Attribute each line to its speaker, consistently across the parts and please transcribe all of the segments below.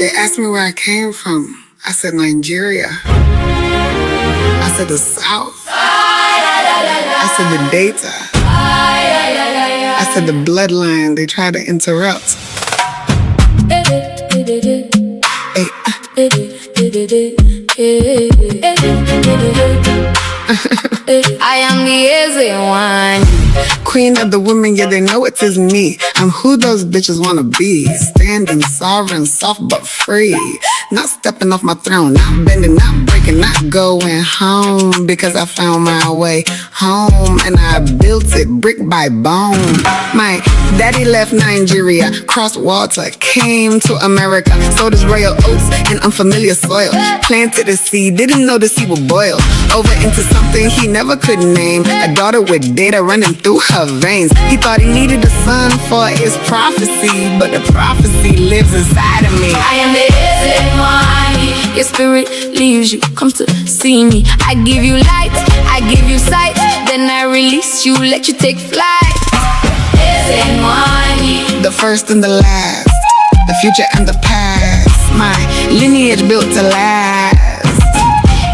Speaker 1: They asked me where I came from. I said Nigeria. I said the South. I said the data. I said the bloodline. They tried to interrupt.
Speaker 2: I am the Nwanyi,
Speaker 1: queen of the women, yeah, they know it is me. I'm who those bitches wanna be. Standing sovereign, soft but free. Not stepping off my throne, not bending, not breaking, not going home. Because I found my way home and I built it brick by bone. My daddy left Nigeria, crossed water, came to America. Sowed his royal oats in unfamiliar soil. Planted a seed, didn't know the seed would boil over into something he never could name. A daughter with data running through her veins. He thought he needed a son for his prophecy, but the prophecy lives inside of me.
Speaker 2: I am the Nwanyi. Your spirit leaves you, comes to see me. I give you light, I give you sight, then I release you, let you take flight. Nwanyi,
Speaker 1: the first and the last, the future and the past. My lineage built to last.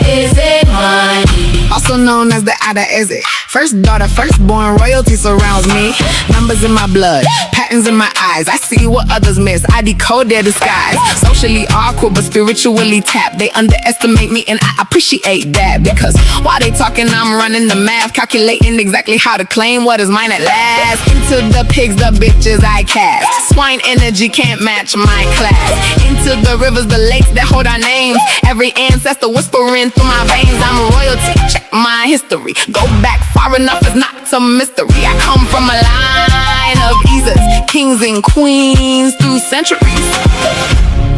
Speaker 2: Nwanyi,
Speaker 1: also known as the Ada Eze. First daughter, firstborn, royalty surrounds me. Numbers in my blood, patterns in my eyes. I see what others miss, I decode their disguise. Socially awkward but spiritually tapped. They underestimate me and I appreciate that. Because while they talking, I'm running the math, calculating exactly how to claim what is mine at last. Into the pigs, the bitches I cast. Swine energy can't match my class. Into the rivers, the lakes that hold our names. Every ancestor whispering through my veins. I'm royalty, check my history. Go back far enough, it's not a mystery. I come from a line of EZES, kings and queens through centuries.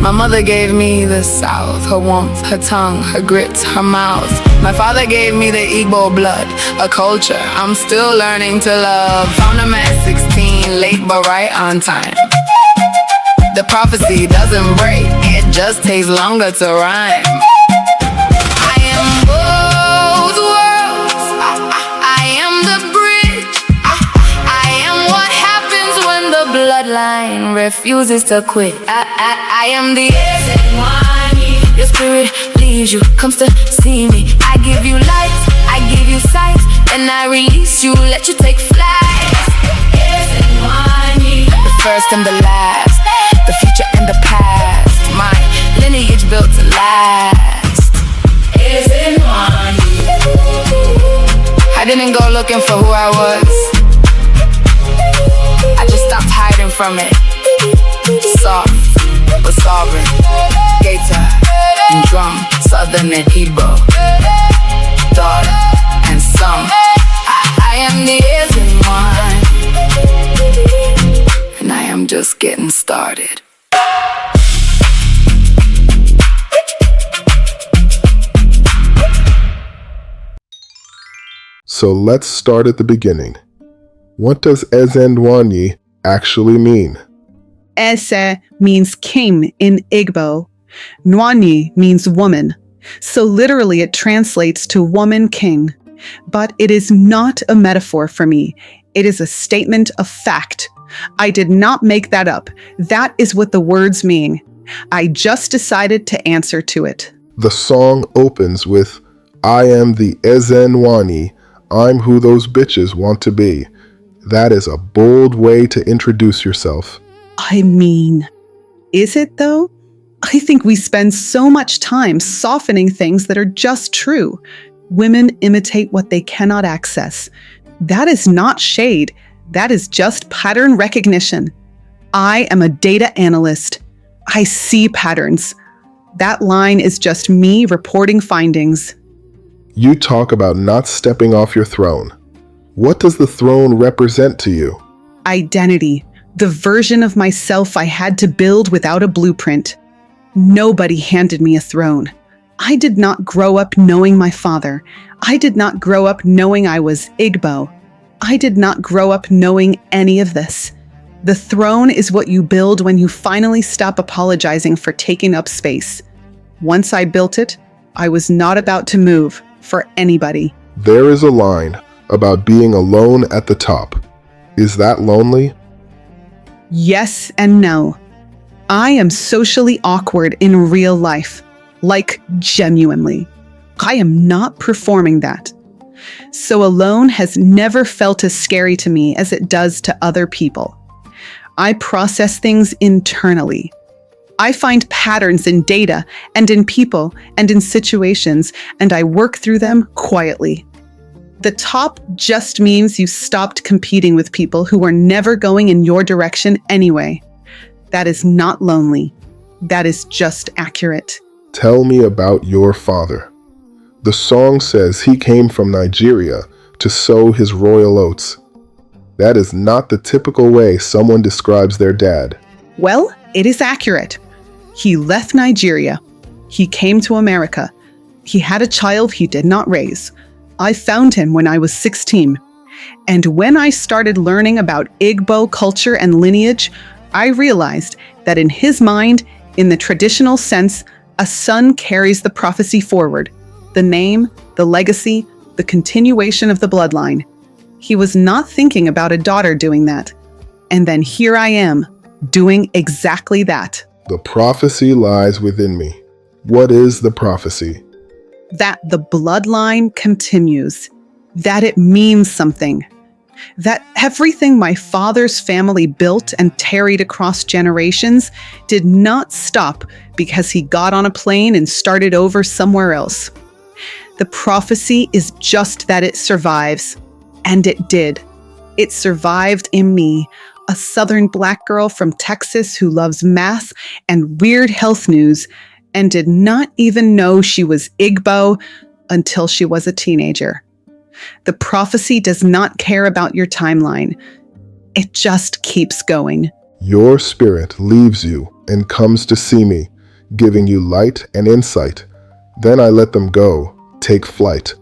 Speaker 1: My mother gave me the South, her warmth, her tongue, her grit, her mouth. My father gave me the Igbo blood, a culture I'm still learning to love. Found him at 16, late but right on time. The prophecy doesn't break, it just takes longer to rhyme. I am both worlds, I am the bridge, I am what happens when the bloodline refuses to quit. I am the Nwanyi. Your spirit leaves you, comes to see me. I give you light, I give you sight, and I release you, let you take flight. Nwanyi, the first and the last, the future and the past. My lineage built to last. Nwanyi. I didn't go looking for who I was, I just stopped hiding from it. Soft but sovereign, gator and drum, southern and Igbo, daughter and son. I am the Nwanyi, and I am just getting started.
Speaker 3: So let's start at the beginning. What does Nwanyi actually mean?
Speaker 4: Eze means king in Igbo. Nwanyi means woman. So literally it translates to woman king. But it is not a metaphor for me. It is a statement of fact. I did not make that up. That is what the words mean. I just decided to answer to it.
Speaker 3: The song opens with, I am the Nwanyi, I'm who those bitches want to be. That is a bold way to introduce yourself.
Speaker 4: I mean, is it though? I think we spend so much time softening things that are just true. Women imitate what they cannot access. That is not shade. That is just pattern recognition. I am a data analyst. I see patterns. That line is just me reporting findings.
Speaker 3: You talk about not stepping off your throne. What does the throne represent to you?
Speaker 4: Identity. The version of myself I had to build without a blueprint. Nobody handed me a throne. I did not grow up knowing my father. I did not grow up knowing I was Igbo. I did not grow up knowing any of this. The throne is what you build when you finally stop apologizing for taking up space. Once I built it, I was not about to move for anybody.
Speaker 3: There is a line about being alone at the top. Is that lonely?
Speaker 4: Yes and no. I am socially awkward in real life, like genuinely. I am not performing that. So alone has never felt as scary to me as it does to other people. I process things internally. I find patterns in data and in people and in situations, and I work through them quietly. The top just means you stopped competing with people who were never going in your direction anyway. That is not lonely. That is just accurate.
Speaker 3: Tell me about your father. The song says he came from Nigeria to sow his royal oats. That is not the typical way someone describes their dad.
Speaker 4: Well, it is accurate. He left Nigeria. He came to America. He had a child he did not raise. I found him when I was 16. And when I started learning about Igbo culture and lineage, I realized that in his mind, in the traditional sense, a son carries the prophecy forward, the name, the legacy, the continuation of the bloodline. He was not thinking about a daughter doing that. And then here I am, doing exactly that.
Speaker 3: The prophecy lies within me. What is the prophecy?
Speaker 4: That the bloodline continues, that it means something, that everything my father's family built and carried across generations did not stop because he got on a plane and started over somewhere else. The prophecy is just that it survives, and it did. It survived in me, a Southern Black girl from Texas who loves math and weird health news, and did not even know she was Igbo until she was a teenager. The prophecy does not care about your timeline. It just keeps going.
Speaker 3: Your spirit leaves you and comes to see me, giving you light and insight. Then I let them go, take flight.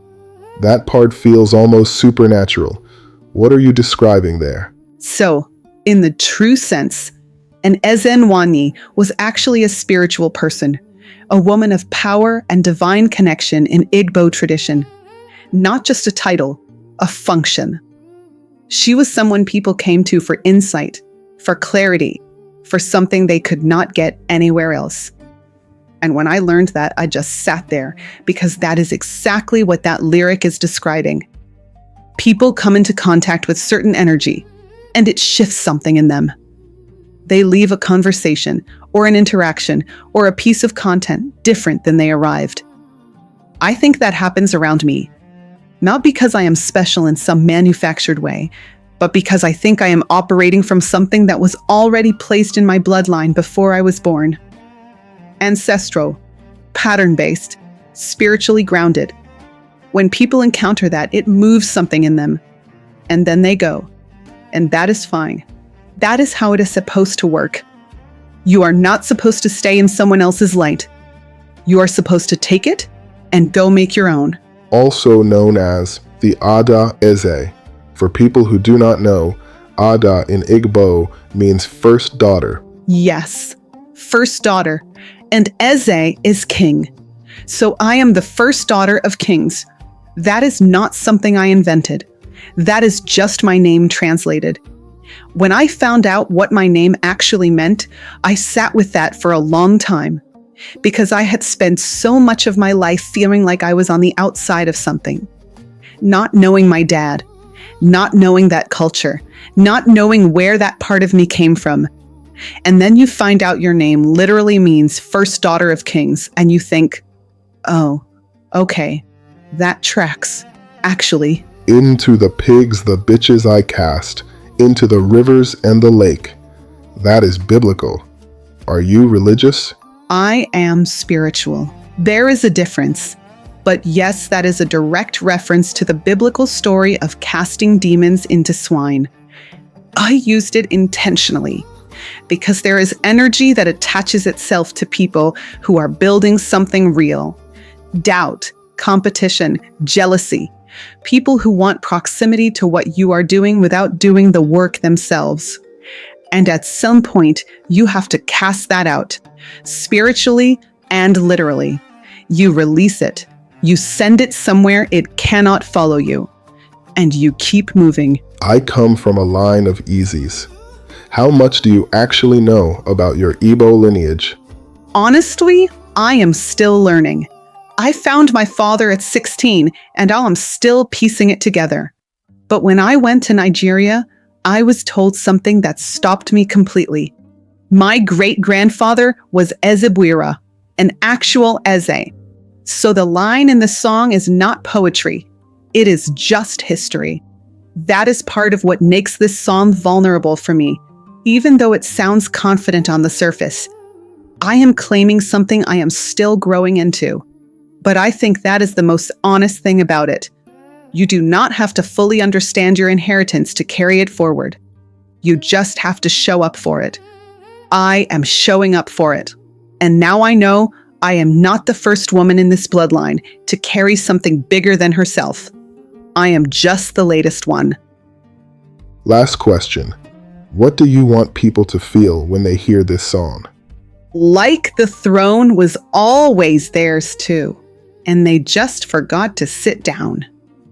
Speaker 3: That part feels almost supernatural. What are you describing there?
Speaker 4: So, in the true sense, an Nwanyi was actually a spiritual person, a woman of power and divine connection in Igbo tradition. Not just a title, a function. She was someone people came to for insight, for clarity, for something they could not get anywhere else. And when I learned that, I just sat there, because that is exactly what that lyric is describing. People come into contact with certain energy, and it shifts something in them. They leave a conversation, or an interaction, or a piece of content different than they arrived. I think that happens around me. Not because I am special in some manufactured way, but because I think I am operating from something that was already placed in my bloodline before I was born. Ancestral, pattern-based, spiritually grounded. When people encounter that, it moves something in them. And then they go. And that is fine. That is how it is supposed to work. You are not supposed to stay in someone else's light. You are supposed to take it and go make your own.
Speaker 3: Also known as the Ada Eze. For people who do not know, Ada in Igbo means first daughter.
Speaker 4: Yes, first daughter. And Eze is king. So I am the first daughter of kings. That is not something I invented. That is just my name translated. When I found out what my name actually meant, I sat with that for a long time, because I had spent so much of my life feeling like I was on the outside of something. Not knowing my dad, not knowing that culture, not knowing where that part of me came from. And then you find out your name literally means first daughter of kings, and you think, oh, okay, that tracks, actually.
Speaker 3: Into the pigs the bitches I cast, into the rivers and the lake. That is biblical. Are you religious?
Speaker 4: I am spiritual. There is a difference. But yes, that is a direct reference to the biblical story of casting demons into swine. I used it intentionally because there is energy that attaches itself to people who are building something real. Doubt, competition, jealousy. People who want proximity to what you are doing without doing the work themselves. And at some point, you have to cast that out, spiritually and literally. You release it. You send it somewhere it cannot follow you. And you keep moving.
Speaker 3: I come from a line of EZES. How much do you actually know about your Igbo lineage?
Speaker 4: Honestly, I am still learning. I found my father at 16, and I'm still piecing it together. But when I went to Nigeria, I was told something that stopped me completely. My great-grandfather was Ezebwira, an actual Eze. So the line in the song is not poetry. It is just history. That is part of what makes this song vulnerable for me, even though it sounds confident on the surface. I am claiming something I am still growing into. But I think that is the most honest thing about it. You do not have to fully understand your inheritance to carry it forward. You just have to show up for it. I am showing up for it. And now I know I am not the first woman in this bloodline to carry something bigger than herself. I am just the latest one.
Speaker 3: Last question. What do you want people to feel when they hear this song?
Speaker 4: Like the throne was always theirs too, and they just forgot to sit down.